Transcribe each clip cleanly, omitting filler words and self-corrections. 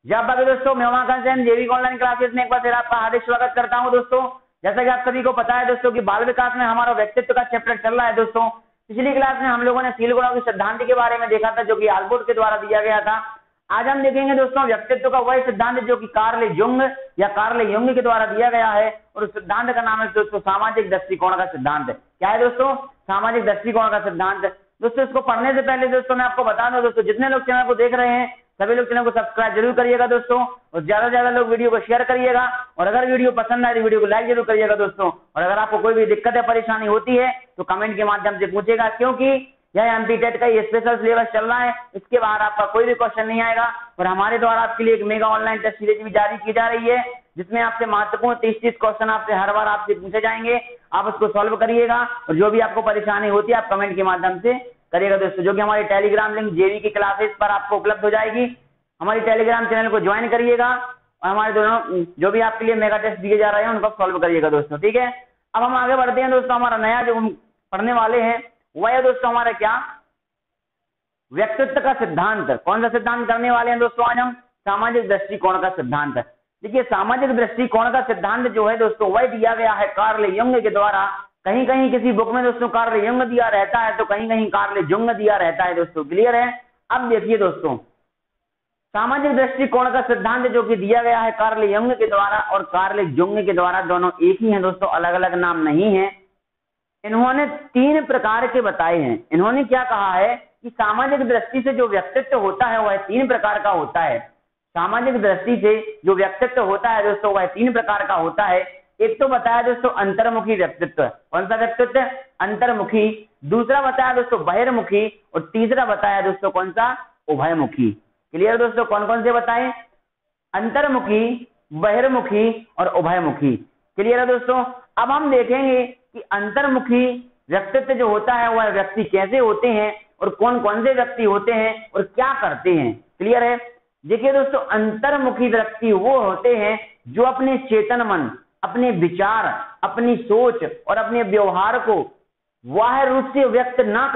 जब बाकी दोस्तों मैं उमाकांत जैन जैविक ऑनलाइन क्लासेस में एक बार फिर आपका हार्दिक स्वागत करता हूं दोस्तों। जैसा कि आप सभी को पता है दोस्तों कि बाल विकास में हमारा व्यक्तित्व का चैप्टर चल रहा है दोस्तों। पिछली क्लास में हम लोगों ने शील गुणों के सिद्धांत के बारे में देखा था जो कि आल्पोर्ट के द्वारा दिया गया था। आज हम देखेंगे दोस्तों व्यक्तित्व का वही सिद्धांत जो कि कार्ल जुंग या कार्ल युंग के द्वारा दिया गया है, और उस सिद्धांत का नाम है दोस्तों सामाजिक दृष्टिकोण का सिद्धांत। क्या है दोस्तों? सामाजिक दृष्टिकोण का सिद्धांत। दोस्तों इसको पढ़ने से पहले दोस्तों मैं आपको बता दूं दोस्तों, जितने लोग चैनल को देख रहे हैं सभी लोग चैनल को सब्सक्राइब जरूर करिएगा दोस्तों, और ज्यादा से ज्यादा लोग वीडियो को शेयर करिएगा, और अगर वीडियो पसंद आए तो वीडियो को लाइक जरूर करिएगा दोस्तों। और अगर आपको कोई भी दिक्कत या परेशानी होती है तो कमेंट के माध्यम से पूछेगा, क्योंकि यह एमपी टेट का ये स्पेशल सिलेबस चल रहा है, इसके बाहर आपका कोई भी क्वेश्चन नहीं आएगा। और हमारे द्वारा आपके लिए एक मेगा ऑनलाइन टेस्ट सीरीज भी जारी की जा रही है, जिसमें आपसे महत्वपूर्ण 30 क्वेश्चन आपसे हर बार आपसे पूछे जाएंगे, आप उसको सॉल्व करिएगा। और जो भी आपको परेशानी होती है आप कमेंट के माध्यम से करिएगा दोस्तों, जो कि हमारी टेलीग्राम लिंक जेवी की क्लासेस पर आपको उपलब्ध हो जाएगी। हमारी टेलीग्राम चैनल को ज्वाइन करिएगा और हमारे दोनों जो भी आपके लिए मेगा टेस्ट दिए जा रहे हैं उनको सॉल्व करिएगा दोस्तों, ठीक है। अब हम आगे बढ़ते हैं दोस्तों। हमारा नया जो हम पढ़ने वाले हैं वह है दोस्तों हमारा क्या, व्यक्तित्व का सिद्धांत। कौन सा सिद्धांत करने वाले हैं दोस्तों आज हम? सामाजिक दृष्टिकोण का सिद्धांत। देखिए सामाजिक दृष्टिकोण का सिद्धांत जो है दोस्तों वह दिया गया है कार्ल युंग के द्वारा। कहीं कहीं किसी बुक में दोस्तों कार्ल युंग दिया रहता है तो कहीं कहीं कार्ल जुंग दिया रहता है दोस्तों, क्लियर है। अब देखिए दोस्तों सामाजिक दृष्टिकोण का सिद्धांत जो कि दिया गया है कार्ल युंग के द्वारा और कार्ल जुंग के द्वारा, दोनों एक ही हैं दोस्तों, अलग अलग नाम नहीं है। इन्होंने 3 प्रकार के बताए हैं। इन्होंने क्या कहा है कि सामाजिक दृष्टि से जो व्यक्तित्व होता है वह 3 प्रकार का होता है। सामाजिक दृष्टि से जो व्यक्तित्व होता है दोस्तों वह 3 प्रकार का होता है। एक तो बताया दोस्तों अंतर्मुखी व्यक्तित्व। कौन सा व्यक्तित्व? अंतर्मुखी। दूसरा बताया दोस्तों बहिर्मुखी, और तीसरा बताया दोस्तों कौन सा? उभयमुखी। क्लियर दोस्तों? कौन कौन से बताएं? अंतर्मुखी, बहिर्मुखी और उभयमुखी। क्लियर है दोस्तों। अब हम देखेंगे कि अंतर्मुखी व्यक्तित्व जो होता है वह व्यक्ति कैसे होते हैं और कौन कौन से व्यक्ति होते हैं और क्या करते हैं। क्लियर है। देखिए दोस्तों अंतर्मुखी व्यक्ति वो होते हैं जो अपने चेतन मन, अपने विचार, अपनी सोच और अपने व्यवहार को बाह्य रूप से व्यक्त ना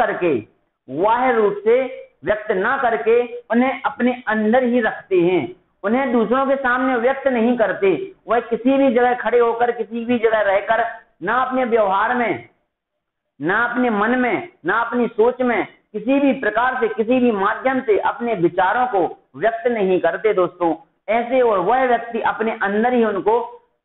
करके उन्हें अपने अंदर ही रखते हैं। उन्हें दूसरों के सामने व्यक्त नहीं करते। वह किसी भी जगह खड़े होकर, किसी भी जगह रहकर, ना अपने व्यवहार में, ना अपने मन में, ना अपनी सोच में किसी भी प्रकार से, किसी भी माध्यम से अपने विचारों को व्यक्त नहीं करते दोस्तों। ऐसे और वह व्यक्ति अपने अंदर ही उनको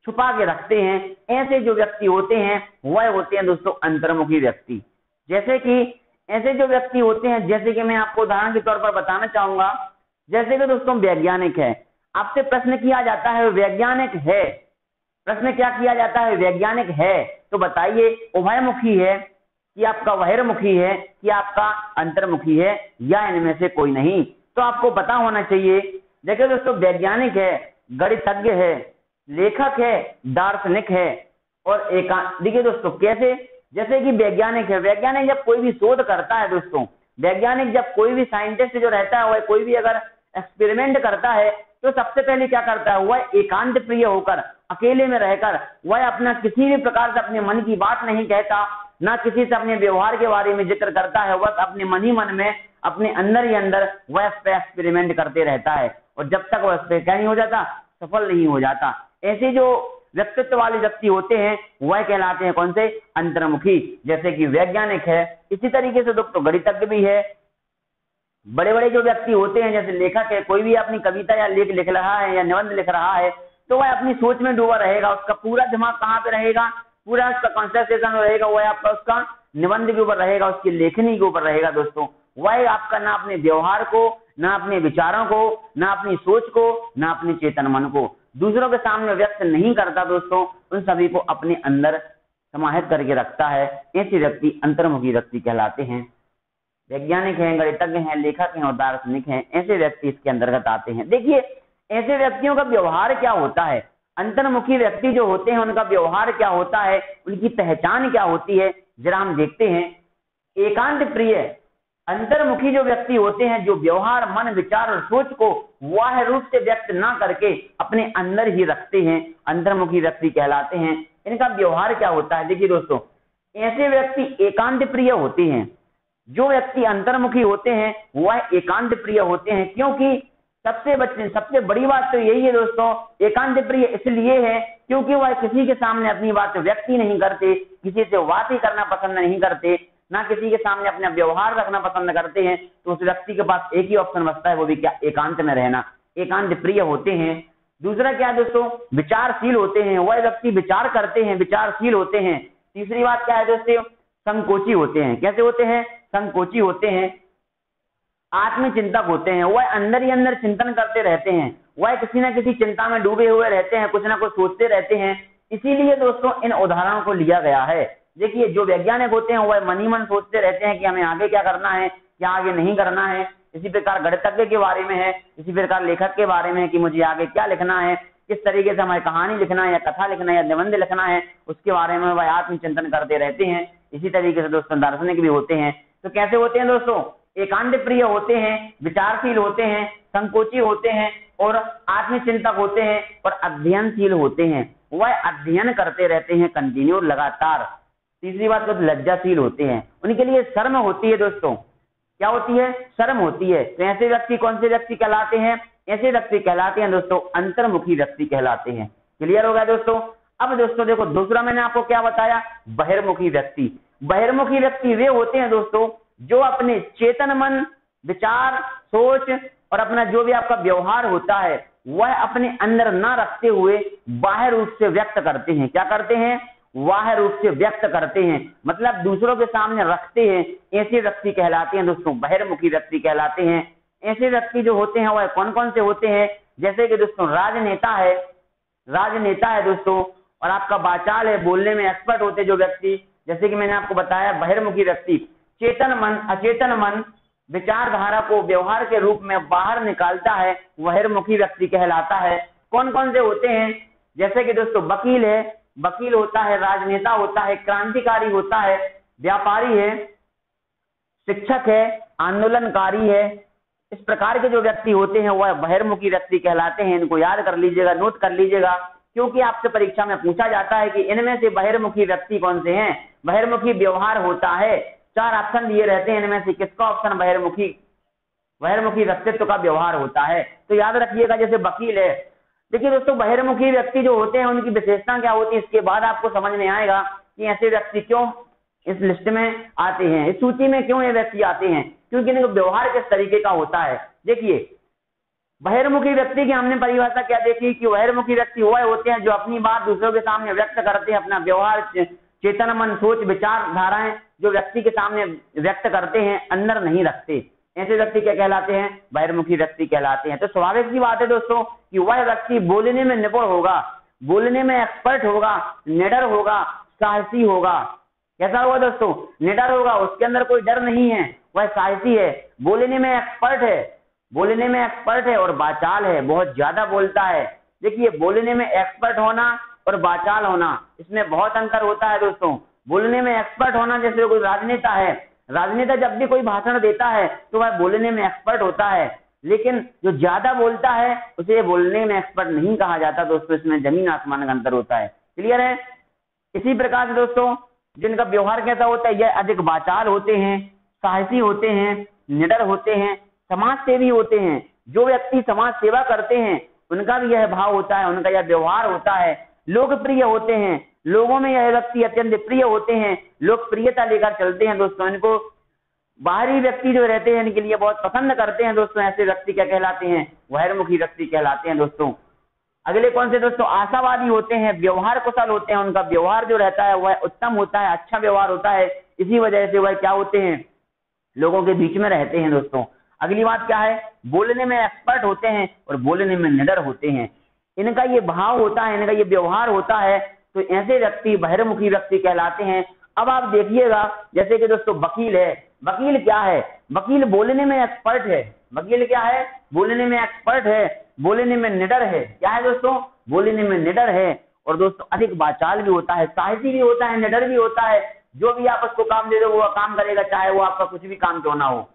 छुपा के रखते हैं। ऐसे जो व्यक्ति होते हैं वह होते हैं दोस्तों अंतर्मुखी व्यक्ति। जैसे कि ऐसे जो व्यक्ति होते हैं, जैसे कि मैं आपको उदाहरण के तौर पर बताना चाहूंगा, जैसे कि दोस्तों वैज्ञानिक है। आपसे प्रश्न किया जाता है वैज्ञानिक है, प्रश्न क्या किया जाता है? वैज्ञानिक है। तो बताइए उभयमुखी है कि आपका बहिर्मुखी है कि आपका अंतर्मुखी है, या इनमें से कोई नहीं? तो आपको पता होना चाहिए। देखिए दोस्तों वैज्ञानिक है, गणितज्ञ है, लेखक है, दार्शनिक है और देखिए दोस्तों कैसे, जैसे कि वैज्ञानिक है। वैज्ञानिक जब कोई भी शोध करता है दोस्तों, वैज्ञानिक जब कोई भी साइंटिस्ट जो रहता है वह कोई भी अगर एक्सपेरिमेंट करता है तो सबसे पहले क्या करता है? वह एकांत प्रिय होकर, अकेले में रहकर, वह अपना किसी भी प्रकार से अपने मन की बात नहीं कहता, ना किसी से अपने व्यवहार के बारे में जिक्र करता है। वह अपने मन ही मन में, अपने अंदर ही अंदर वह एक्सपेरिमेंट करते रहता है, और जब तक वह क्या नहीं हो जाता, सफल नहीं हो जाता। ऐसे जो व्यक्तित्व वाले व्यक्ति होते हैं वह कहलाते हैं कौन से? अंतर्मुखी। जैसे कि वैज्ञानिक है। इसी तरीके से दोस्तों गणितज्ञ भी है। बड़े बड़े जो व्यक्ति होते हैं जैसे लेखक है, कोई भी अपनी कविता या लेख लिख रहा है या निबंध लिख रहा है तो वह अपनी सोच में डूबा रहेगा। उसका पूरा दिमाग कहाँ पे रहेगा? पूरा उसका कॉन्सेंट्रेशन रहेगा वह आपका उसका निबंध के ऊपर रहेगा, उसकी लेखनी के ऊपर रहेगा दोस्तों। वह आपका ना अपने व्यवहार को, ना अपने विचारों को, ना अपनी सोच को, ना अपने चेतन मन को दूसरों के सामने व्यक्त नहीं करता दोस्तों। उन सभी को अपने अंदर समाहित करके रखता है। ऐसे व्यक्ति अंतर्मुखी व्यक्ति कहलाते हैं। वैज्ञानिक हैं, गणितज्ञ हैं, लेखक हैं और दार्शनिक हैं, ऐसे व्यक्ति इसके अंतर्गत आते हैं। देखिए ऐसे व्यक्तियों का व्यवहार क्या होता है? अंतर्मुखी व्यक्ति जो होते हैं उनका व्यवहार क्या होता है, उनकी पहचान क्या होती है, जरा हम देखते हैं। एकांत प्रिय अंतर्मुखी जो व्यक्ति होते हैं, जो व्यवहार, मन, विचार और सोच को बाह्य रूप से व्यक्त ना करके अपने अंदर ही रखते हैं, अंतर्मुखी व्यक्ति कहलाते हैं। इनका व्यवहार क्या होता है? देखिए दोस्तों ऐसे व्यक्ति एकांत प्रिय होते हैं। जो व्यक्ति अंतर्मुखी होते हैं वह एकांत प्रिय होते हैं, क्योंकि सबसे बड़ी बात तो यही है दोस्तों, एकांत प्रिय इसलिए है क्योंकि वह किसी के सामने अपनी बात व्यक्त ही नहीं करते, किसी से बात ही करना पसंद नहीं करते, ना किसी के सामने अपना व्यवहार रखना पसंद करते हैं। तो उस व्यक्ति के पास एक ही ऑप्शन बचता है, वो भी क्या, एकांत में रहना। एकांत प्रिय होते हैं। दूसरा क्या है दोस्तों, विचारशील होते हैं, वह व्यक्ति विचार करते हैं, विचारशील होते हैं। तीसरी बात क्या है दोस्तों, संकोची होते हैं। कैसे होते हैं, संकोची होते हैं। आत्मचिंतक होते हैं, वह अंदर ही अंदर चिंतन करते रहते हैं, वह किसी न किसी चिंता में डूबे हुए रहते हैं, कुछ ना कुछ सोचते रहते हैं। इसीलिए दोस्तों इन उदाहरणों को लिया गया है। देखिए जो वैज्ञानिक होते हैं वह मन ही मन सोचते रहते हैं कि हमें आगे क्या करना है, क्या आगे नहीं करना है। इसी प्रकार गणितज्ञ के बारे में है, इसी प्रकार लेखक के बारे में है कि मुझे आगे क्या लिखना है, किस तरीके से हमें कहानी लिखना है या कथा लिखना है या निबंध लिखना है, उसके बारे में वह आत्मचिंतन करते रहते हैं। इसी तरीके से दोस्तों दार्शनिक भी होते हैं। तो कैसे होते हैं दोस्तों, एकांत प्रिय होते हैं, विचारशील होते हैं, संकोची होते हैं और आत्मचिंतक होते हैं और अध्ययनशील होते हैं। वह अध्ययन करते रहते हैं कंटिन्यू, लगातार। तीसरी बात तो लज्जाशील होते हैं, उनके लिए शर्म होती है दोस्तों। क्या होती है, शर्म होती है। तो ऐसे व्यक्ति कौन से व्यक्ति कहलाते हैं, ऐसे व्यक्ति कहलाते हैं दोस्तों अंतर्मुखी व्यक्ति कहलाते हैं। क्लियर हो गया दोस्तों। अब दोस्तों देखो दूसरा मैंने आपको क्या बताया, बहिर्मुखी व्यक्ति। बहिर्मुखी व्यक्ति वे होते हैं दोस्तों जो अपने चेतन मन, विचार, सोच और अपना जो भी आपका व्यवहार होता है वह अपने अंदर ना रखते हुए बाहर रूप से व्यक्त करते हैं। क्या करते हैं, बाहर रूप से व्यक्त करते हैं, मतलब दूसरों के सामने रखते हैं। ऐसे व्यक्ति कहलाते हैं दोस्तों बहिर्मुखी व्यक्ति कहलाते हैं। ऐसे व्यक्ति जो होते हैं वह कौन कौन से होते हैं, जैसे कि दोस्तों राजनेता है दोस्तों, और आपका वाचाल है, बोलने में एक्सपर्ट होते जो व्यक्ति, जैसे कि मैंने आपको बताया बहिर्मुखी व्यक्ति चेतन मन, अचेतन मन, विचारधारा को व्यवहार के रूप में बाहर निकालता है, बहिर्मुखी व्यक्ति कहलाता है। कौन कौन से होते हैं, जैसे कि दोस्तों वकील है, वकील होता है, राजनेता होता है, क्रांतिकारी होता है, व्यापारी है, शिक्षक है, आंदोलनकारी है। इस प्रकार के जो व्यक्ति होते हैं वह बहिर्मुखी व्यक्ति कहलाते हैं। इनको याद कर लीजिएगा, नोट कर लीजिएगा, क्योंकि आपसे परीक्षा में पूछा जाता है कि इनमें से बहिर्मुखी व्यक्ति कौन से हैं। बहिर्मुखी व्यवहार होता है, 4 ऑप्शन दिए रहते हैं, इनमें से किसका ऑप्शन बहिर्मुखी व्यक्तित्व का व्यवहार होता है। तो याद रखिएगा, जैसे वकील है। देखिए दोस्तों बहिर्मुखी व्यक्ति जो होते हैं उनकी विशेषता क्या होती है, इसके बाद आपको समझ में आएगा कि ऐसे व्यक्ति क्यों इस लिस्ट में आते हैं, इस सूची में क्यों ये व्यक्ति आते हैं, क्योंकि इनका व्यवहार किस तरीके का होता है। देखिए बहिर्मुखी व्यक्ति की हमने परिभाषा क्या देखी कि बहिर्मुखी व्यक्ति वह होते हैं जो अपनी बात दूसरों के सामने व्यक्त करते हैं, अपना व्यवहार, चेतन मन, सोच, विचार धाराएं जो व्यक्ति के सामने व्यक्त करते हैं, अंदर नहीं रखते। ऐसे व्यक्ति क्या कहलाते हैं, बहिर्मुखी व्यक्ति कहलाते हैं। तो स्वाभाविक सी बात है दोस्तों कि वह व्यक्ति बोलने में निपुण होगा, बोलने में एक्सपर्ट होगा, निडर होगा, साहसी होगा। कैसा होगा दोस्तों, निडर होगा, उसके अंदर कोई डर नहीं है, वह साहसी है, बोलने में एक्सपर्ट है और वाचाल है, बहुत ज्यादा बोलता है। देखिए बोलने में एक्सपर्ट होना और वाचाल होना, इसमें बहुत अंतर होता है दोस्तों। बोलने में एक्सपर्ट होना, जैसे कोई राजनेता है, राजनेता जब भी कोई भाषण देता है तो वह बोलने में एक्सपर्ट होता है, लेकिन जो ज्यादा बोलता है उसे बोलने में एक्सपर्ट नहीं कहा जाता दोस्तों। इसमें जमीन आसमान का अंतर होता है। क्लियर है। इसी प्रकार से दोस्तों जिनका व्यवहार कैसा होता है, यह अधिक वाचाल होते हैं, साहसी होते हैं, निडर होते हैं, समाज सेवी होते हैं। जो व्यक्ति समाज सेवा करते हैं उनका भी यह भाव होता है, उनका यह व्यवहार होता है। लोकप्रिय होते हैं, लोगों में यह व्यक्ति अत्यंत प्रिय होते हैं, लोकप्रियता लेकर चलते हैं दोस्तों। इनको बाहरी व्यक्ति जो रहते हैं इनके लिए बहुत पसंद करते हैं दोस्तों। ऐसे व्यक्ति क्या कहलाते हैं, बहिर्मुखी व्यक्ति कहलाते हैं दोस्तों। अगले कौन से दोस्तों, आशावादी होते हैं, व्यवहार कुशल होते हैं, उनका व्यवहार जो रहता है वह उत्तम होता है, अच्छा व्यवहार होता है। इसी वजह से वह क्या होते हैं, लोगों के बीच में रहते हैं दोस्तों। अगली बात क्या है, बोलने में एक्सपर्ट होते हैं और बोलने में निडर होते हैं। इनका ये भाव होता है, इनका ये व्यवहार होता है, तो ऐसे व्यक्ति बहिर्मुखी व्यक्ति कहलाते हैं। अब आप देखिएगा, जैसे कि दोस्तों वकील है, वकील क्या है, वकील बोलने में एक्सपर्ट है। वकील क्या है, बोलने में एक्सपर्ट है, बोलने में निडर है। क्या है दोस्तों, बोलने में निडर है और दोस्तों अधिक वाचाल भी होता है, साहसी भी होता है, निडर भी होता है। जो भी आप उसको काम दे दो वो काम करेगा, चाहे वो आपका कुछ भी काम क्यों ना हो।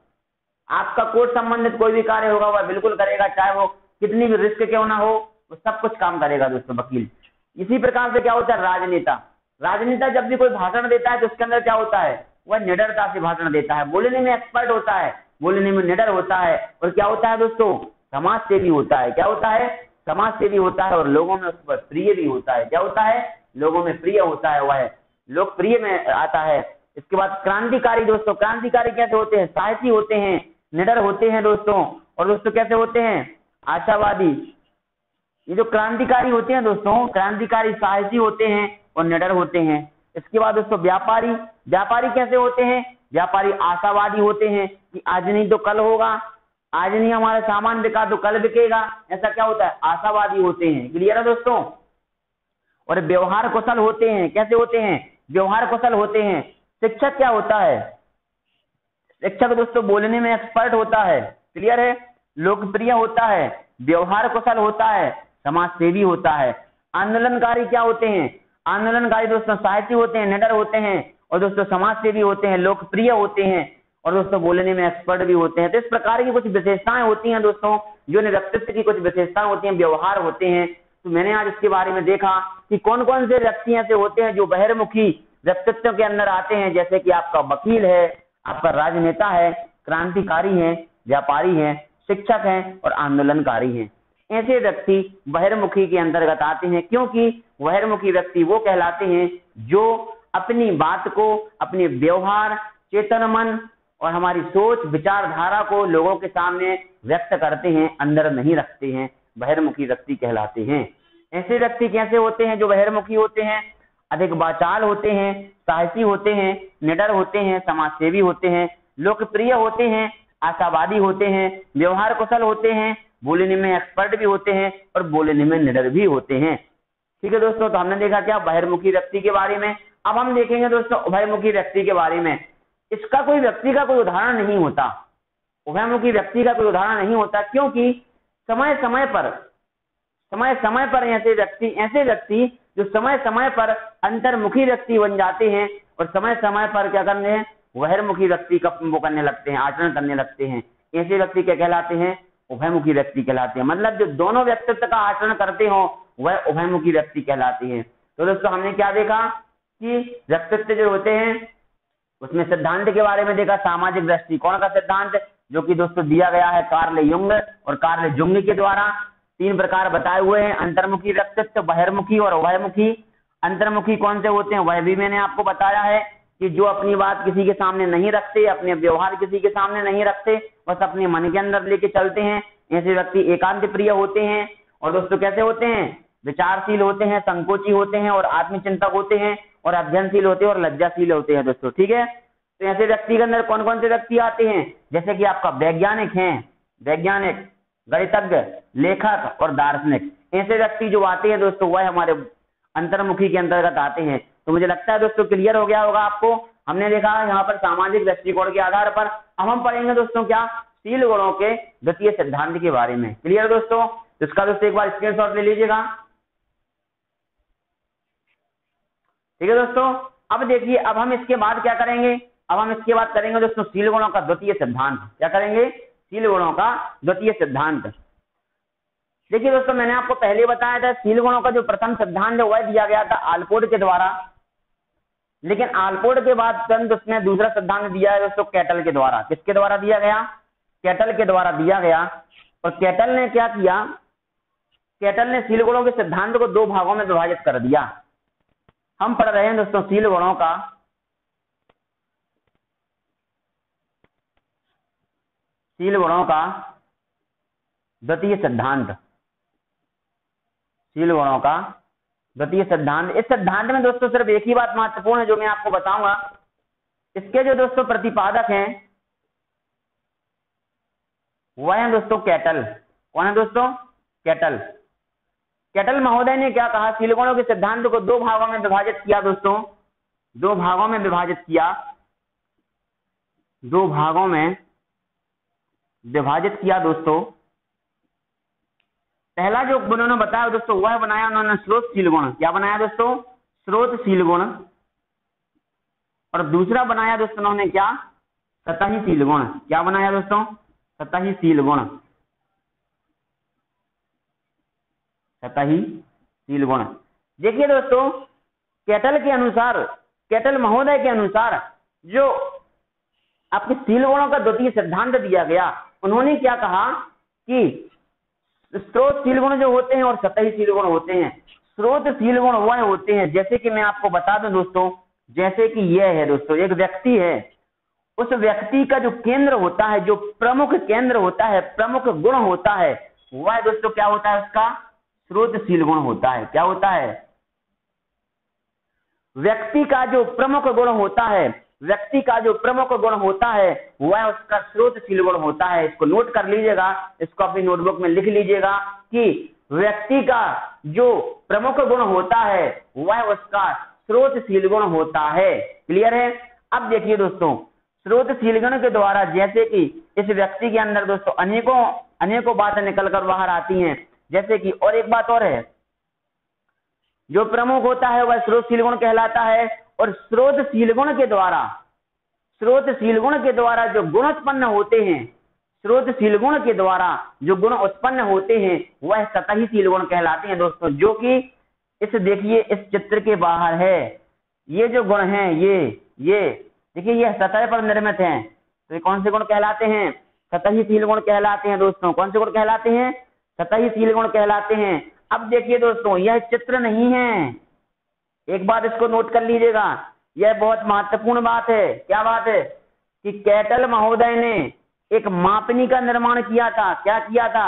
आपका कोर्ट संबंधित कोई भी कार्य होगा वह बिल्कुल करेगा, चाहे वो कितनी भी रिस्क क्यों ना हो, वो सब कुछ काम करेगा दोस्तों वकील। इसी प्रकार से क्या होता है, राजनेता। राजनेता जब भी कोई भाषण देता है तो उसके अंदर क्या होता है, वह निडरता से भाषण देता है, बोलने में एक्सपर्ट होता है, बोलने में निडर होता है। और क्या होता है दोस्तों, समाज सेवी होता है। क्या होता है? समाज सेवी होता है और लोगों में उस पर प्रिय भी होता है। क्या होता है? लोगों में प्रिय होता है, वह लोकप्रिय में आता है। इसके बाद क्रांतिकारी दोस्तों, क्रांतिकारी कैसे होते हैं? साहसी होते हैं, निडर होते हैं दोस्तों, और दोस्तों कैसे होते हैं? आशावादी। ये जो क्रांतिकारी होते हैं दोस्तों, क्रांतिकारी साहसी होते हैं और निडर होते हैं। इसके बाद दोस्तों व्यापारी, व्यापारी कैसे होते हैं? व्यापारी आशावादी होते हैं कि आज नहीं तो कल होगा, आज नहीं हमारा सामान बिका तो कल बिकेगा, ऐसा क्या होता है? आशावादी होते हैं। क्लियर है दोस्तों? और व्यवहार कुशल होते हैं। कैसे होते हैं? व्यवहार कुशल होते हैं। शिक्षक क्या होता है? शिक्षक दोस्तों बोलने में एक्सपर्ट होता है। क्लियर है? लोकप्रिय होता है, व्यवहार कुशल होता है, समाज सेवी होता है। आंदोलनकारी क्या होते हैं? आंदोलनकारी दोस्तों साहसी होते हैं, निडर होते हैं, और दोस्तों समाज सेवी होते हैं, लोकप्रिय होते हैं, और दोस्तों बोलने में एक्सपर्ट भी होते हैं। तो इस प्रकार की कुछ विशेषताएं होती हैं दोस्तों, जो व्यक्तित्व की कुछ विशेषताएं होती हैं, व्यवहार होते हैं। तो मैंने आज इसके बारे में देखा कि कौन कौन से व्यक्ति ऐसे होते हैं जो बहिर्मुखी व्यक्तित्व के अंदर आते हैं, जैसे कि आपका वकील है, आपका राजनेता है, क्रांतिकारी है, व्यापारी है, शिक्षक हैं और आंदोलनकारी हैं। ऐसे व्यक्ति बहिर्मुखी के अंतर्गत आते हैं, क्योंकि बहिर्मुखी व्यक्ति वो कहलाते हैं जो अपनी बात को, अपने व्यवहार, चेतन मन और हमारी सोच विचारधारा को लोगों के सामने व्यक्त करते हैं, अंदर नहीं रखते हैं, बहिर्मुखी व्यक्ति कहलाते हैं। ऐसे व्यक्ति कैसे होते हैं जो बहिर्मुखी होते हैं? अधिक वाचाल होते हैं, साहसी होते हैं, निडर होते हैं, समाज सेवी होते हैं, लोकप्रिय होते हैं, आशावादी होते हैं, व्यवहार कुशल होते हैं, बोलने में एक्सपर्ट भी होते हैं और बोलने में निडर भी होते हैं। ठीक है दोस्तों, तो हमने देखा क्या बहिर्मुखी व्यक्ति के बारे में। अब हम देखेंगे दोस्तों उभयमुखी व्यक्ति के बारे में। इसका कोई व्यक्ति का कोई उदाहरण नहीं होता, उभयमुखी व्यक्ति का कोई उदाहरण नहीं होता, क्योंकि समय समय पर ऐसे व्यक्ति जो समय समय पर अंतर्मुखी व्यक्ति बन जाते हैं और समय समय पर क्या करने हैं? बहिर्मुखी व्यक्ति का वो करने लगते हैं, आचरण करने लगते हैं। ऐसे व्यक्ति क्या कहलाते हैं? उभयमुखी व्यक्ति कहलाते हैं। मतलब जो दोनों व्यक्तित्व का आचरण करते हो वह उभयमुखी व्यक्ति कहलाते हैं। तो दोस्तों हमने क्या देखा कि व्यक्तित्व जो होते हैं उसमें सिद्धांत के बारे में देखा, सामाजिक दृष्टिकोण का सिद्धांत, जो कि दोस्तों दिया गया है कार्ल युंग और कार्ल जुंग के द्वारा। 3 प्रकार बताए हुए हैं, अंतर्मुखी व्यक्तित्व, बहिर्मुखी और उभयमुखी। अंतर्मुखी कौन से होते हैं वह भी मैंने आपको बताया है कि जो अपनी बात किसी के सामने नहीं रखते, अपने व्यवहार किसी के सामने नहीं रखते, बस अपने मन के अंदर लेके चलते हैं। ऐसे व्यक्ति एकांत प्रिय होते हैं और दोस्तों कैसे होते हैं? विचारशील होते हैं, संकोची होते हैं और आत्मचिंतक होते हैं और अध्ययनशील होते हैं और लज्जाशील होते हैं दोस्तों। ठीक है, तो ऐसे व्यक्ति के अंदर कौन कौन से व्यक्ति आते हैं? जैसे कि आपका वैज्ञानिक हैं, वैज्ञानिक, गणितज्ञ, लेखक और दार्शनिक। ऐसे व्यक्ति जो आते हैं दोस्तों वह हमारे अंतर्मुखी के अंतर्गत आते हैं। तो मुझे लगता है दोस्तों क्लियर हो गया होगा आपको। हमने देखा यहाँ पर सामाजिक दृष्टिकोण के आधार पर। अब हम पढ़ेंगे दोस्तों क्या? शील गुणों के द्वितीय सिद्धांत के बारे में। क्लियर दोस्तों? इसका दोस्तों एक बार स्क्रीनशॉट ले लीजिएगा। ठीक है दोस्तों, अब देखिए, अब हम इसके बाद क्या करेंगे? अब हम इसके बाद करेंगे दोस्तों शील गुणों का द्वितीय सिद्धांत। क्या करेंगे? शील गुणों का द्वितीय सिद्धांत। देखिए दोस्तों, मैंने आपको पहले बताया था शील गुणों का जो प्रथम सिद्धांत है वह दिया गया था आलपोर्ट के द्वारा, लेकिन आलपोर्ट के बाद तुरंत उसने दूसरा सिद्धांत दिया है दोस्तों कैटल के द्वारा। किसके द्वारा दिया गया? कैटल के द्वारा दिया गया। और कैटल ने क्या किया? कैटल ने शील गुणों के सिद्धांत को 2 भागों में विभाजित कर दिया। हम पढ़ रहे हैं दोस्तों शील गुणों का द्वितीय सिद्धांत। शील गुणों का द्वितीय सिद्धांत। इस सिद्धांत में दोस्तों सिर्फ एक ही बात महत्वपूर्ण है जो मैं आपको बताऊंगा। इसके जो दोस्तों प्रतिपादक हैं वह है दोस्तों कैटल। कौन है दोस्तों? कैटल। कैटल महोदय ने क्या कहा? शील गुणों के सिद्धांत को 2 भागों में विभाजित किया दोस्तों, 2 भागों में विभाजित किया, 2 भागों में विभाजित किया दोस्तों। पहला जो उन्होंने बताया दोस्तों वह बनाया उन्होंने स्रोतशील गुण। क्या बनाया दोस्तों? स्रोतशील गुण। और दूसरा बनाया दोस्तों उन्होंने क्या? सतहीशील गुण। क्या बनाया दोस्तों? सतहीशील गुण। सतहीशील गुण। देखिए दोस्तों, कैटल के अनुसार, कैटल महोदय के अनुसार जो आपके शील गुणों का द्वितीय सिद्धांत दिया गया, उन्होंने क्या कहा कि स्रोतशील गुण जो होते हैं और सतहीशील गुण होते हैं। स्रोतशील गुण वह होते हैं, जैसे कि मैं आपको बता दूं दोस्तों, जैसे कि यह है दोस्तों, एक व्यक्ति है, उस व्यक्ति का जो केंद्र होता है, जो प्रमुख केंद्र होता है, प्रमुख गुण होता है, वह दोस्तों क्या होता है, उसका स्रोतशील गुण होता है। क्या होता है? व्यक्ति का जो प्रमुख गुण होता है, व्यक्ति का जो प्रमुख गुण होता है वह उसका स्रोतशील गुण होता है। इसको नोट कर लीजिएगा, इसको अपनी नोटबुक में लिख लीजिएगा कि व्यक्ति का जो प्रमुख गुण होता है वह उसका स्रोतशील गुण होता है। क्लियर है? अब देखिए दोस्तों, स्रोतशील गुण के द्वारा जैसे कि इस व्यक्ति के अंदर दोस्तों अनेकों बातें निकलकर बाहर आती हैं। जैसे कि और एक बात और है, जो प्रमुख होता है वह स्रोतशील गुण कहलाता है, और स्रोतशील गुण के द्वारा जो गुण उत्पन्न होते हैं, स्रोतशील गुण के द्वारा जो गुण उत्पन्न होते हैं वह सतहीशील गुण कहलाते हैं दोस्तों। जो कि इस देखिए इस चित्र के बाहर है, ये जो गुण हैं, ये देखिए ये सतह पर निर्मित हैं, तो ये कौन से गुण कहलाते हैं? सतहीशील गुण कहलाते हैं दोस्तों। कौन से गुण कहलाते हैं? सतहीशील गुण कहलाते हैं। अब देखिए दोस्तों, यह चित्र नहीं है, एक बात इसको नोट कर लीजिएगा, यह बहुत महत्वपूर्ण बात है। क्या बात है? कि कैटल महोदय ने एक मापनी का निर्माण किया था। क्या किया था?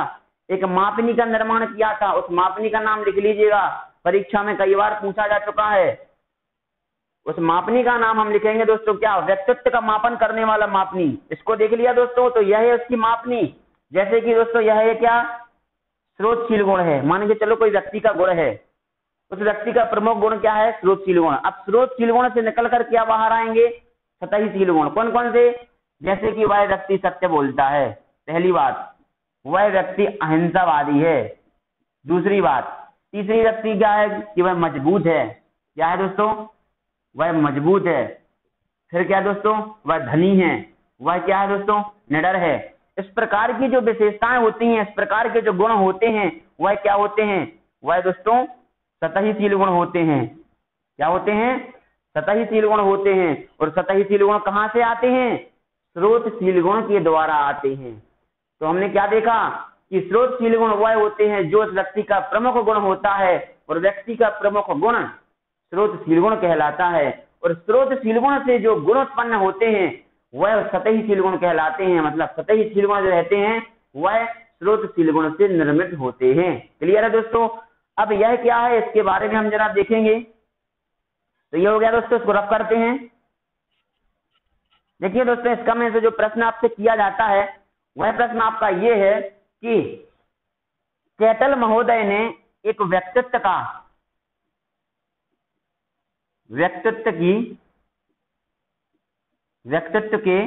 एक मापनी का निर्माण किया था। उस मापनी का नाम लिख लीजिएगा, परीक्षा में कई बार पूछा जा चुका है। उस मापनी का नाम हम लिखेंगे दोस्तों क्या? व्यक्तित्व का मापन करने वाला मापनी। इसको देख लिया दोस्तों, तो यह है उसकी मापनी। जैसे कि दोस्तों यह है क्या? स्रोतशील गुण है। मान के चलो कोई व्यक्ति का गुण है, उस व्यक्ति का प्रमुख गुण क्या है? स्रोतशील गुण। अब स्रोतशील गुण से निकलकर क्या बाहर आएंगे? सतहीशील गुण। कौन कौन से? जैसे कि वह व्यक्ति सत्य बोलता है, पहली बात, वह व्यक्ति अहिंसावादी है, दूसरी बात, तीसरी व्यक्ति क्या है? कि वह मजबूत है। क्या है दोस्तों? वह मजबूत है। फिर क्या दोस्तों? वह धनी है। वह क्या है दोस्तों? निडर है। इस प्रकार की जो विशेषताएं होती हैं, इस प्रकार के जो गुण होते हैं, वह क्या होते हैं? वह दोस्तों सतहीशील गुण होते हैं। क्या होते हैं? सतहीशील गुण होते हैं। और सतहीशील गुण कहां से आते हैं? स्रोतशील गुण के द्वारा आते हैं। तो हमने क्या देखा कि स्रोतशील गुण वह होते हैं जो उस व्यक्ति का प्रमुख गुण होता है, और व्यक्ति का प्रमुख गुण स्रोतशील गुण कहलाता है। और स्रोतशील गुण से जो गुण उत्पन्न होते हैं वह सतहीशील गुण कहलाते हैं। मतलब सतहीशील गुण जो रहते हैं वह स्रोतशील गुण से निर्मित होते हैं। क्लियर है दोस्तों? अब यह क्या है, इसके बारे में हम जरा देखेंगे। तो ये हो गया दोस्तों, इसको रफ करते हैं। देखिए दोस्तों, इसका में से जो प्रश्न आपसे किया जाता है वह प्रश्न आपका ये है कि कैटल महोदय ने एक व्यक्तित्व के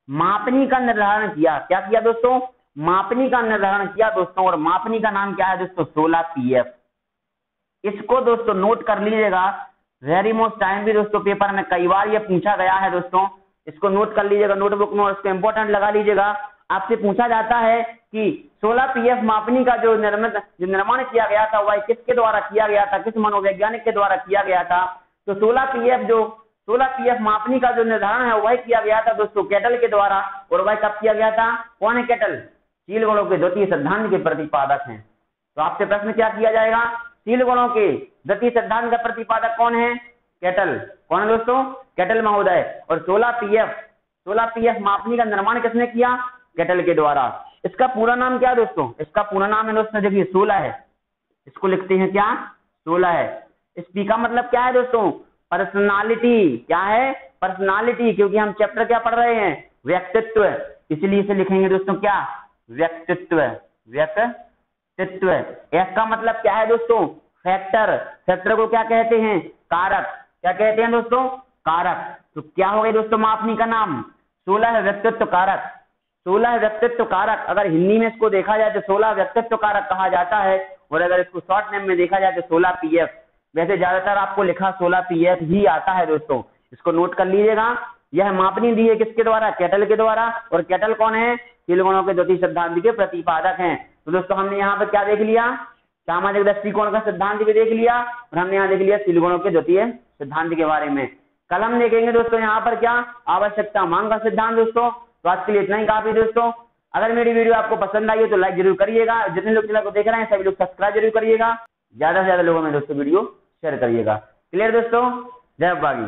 मापनी का निर्धारण किया। क्या किया दोस्तों? मापनी का निर्धारण किया दोस्तों। और मापनी का नाम क्या है दोस्तों? 16 PF। इसको दोस्तों नोट कर लीजिएगा, वेरी मोस्ट टाइम भी दोस्तों पेपर में कई बार ये पूछा गया है दोस्तों। इसको नोट कर लीजिएगा नोटबुक में, और इसको इंपॉर्टेंट लगा लीजिएगा। आपसे पूछा जाता है कि 16 PF मापनी का जो निर्माण किया गया था वह किसके द्वारा किया गया था, किस मनोवैज्ञानिक के द्वारा किया गया था। तो 16 PF मापनी का जो निर्धारण है वह किया गया था दोस्तों कैटल के द्वारा। और वह कब किया गया था? कौन है कैटल? शील गुणों के द्वितीय सिद्धांत के प्रतिपादक हैं। तो आपसे प्रश्न क्या किया जाएगा? शील गुणों के द्वितीय सिद्धांत का प्रतिपादक कौन है? कैटल। कौन है दोस्तों? कैटल महोदय। और 16 PF मापनी का निर्माण किसने किया? कैटल के द्वारा। इसका पूरा नाम क्या है दोस्तों? इसका पूरा नाम है दोस्तों, देखिए 16 है। इसको लिखते हैं क्या? 16 है। इस पी का मतलब क्या है दोस्तों? पर्सनालिटी। क्या है? पर्सनालिटी। क्योंकि हम चैप्टर क्या पढ़ रहे हैं? व्यक्तित्व। इसलिए इसे लिखेंगे दोस्तों क्या? व्यक्तित्व। एस का मतलब क्या है दोस्तों? फैक्टर। फैक्टर को क्या कहते हैं? कारक। क्या कहते हैं दोस्तों? कारक। तो क्या हो गया दोस्तों मापनी का नाम? 16 है व्यक्तित्व कारक। 16 है व्यक्तित्व कारक। अगर हिंदी में इसको देखा जाए तो 16 व्यक्तित्व कारक कहा जाता है, और अगर इसको शॉर्ट नेम में देखा जाए तो 16 PF। वैसे ज्यादातर आपको लिखा 16 PF ही आता है दोस्तों, इसको नोट कर लीजिएगा। यह मापनी दी है किसके द्वारा? कैटल के द्वारा। और कैटल कौन है? शील गुणों के द्वितीय सिद्धांत के प्रतिपादक हैं। तो दोस्तों हमने यहाँ पर क्या देख लिया? सामाजिक दृष्टिकोण का सिद्धांत भी देख लिया, और हमने यहाँ देख लिया शील गुणों के द्वितीय सिद्धांत के बारे में। कल हम देखेंगे दोस्तों यहाँ पर क्या? आवश्यकता मांग का सिद्धांत दोस्तों। तो आज के लिए इतना ही काफी दोस्तों। अगर मेरी वीडियो आपको पसंद आई हो तो लाइक जरूर करिएगा, जितने लोग चैनल को देख रहे हैं सभी लोग सब्सक्राइब जरूर करिएगा, ज्यादा से ज्यादा लोगों में दोस्तों वीडियो शेयर करिएगा। क्लियर दोस्तों, जय बागी।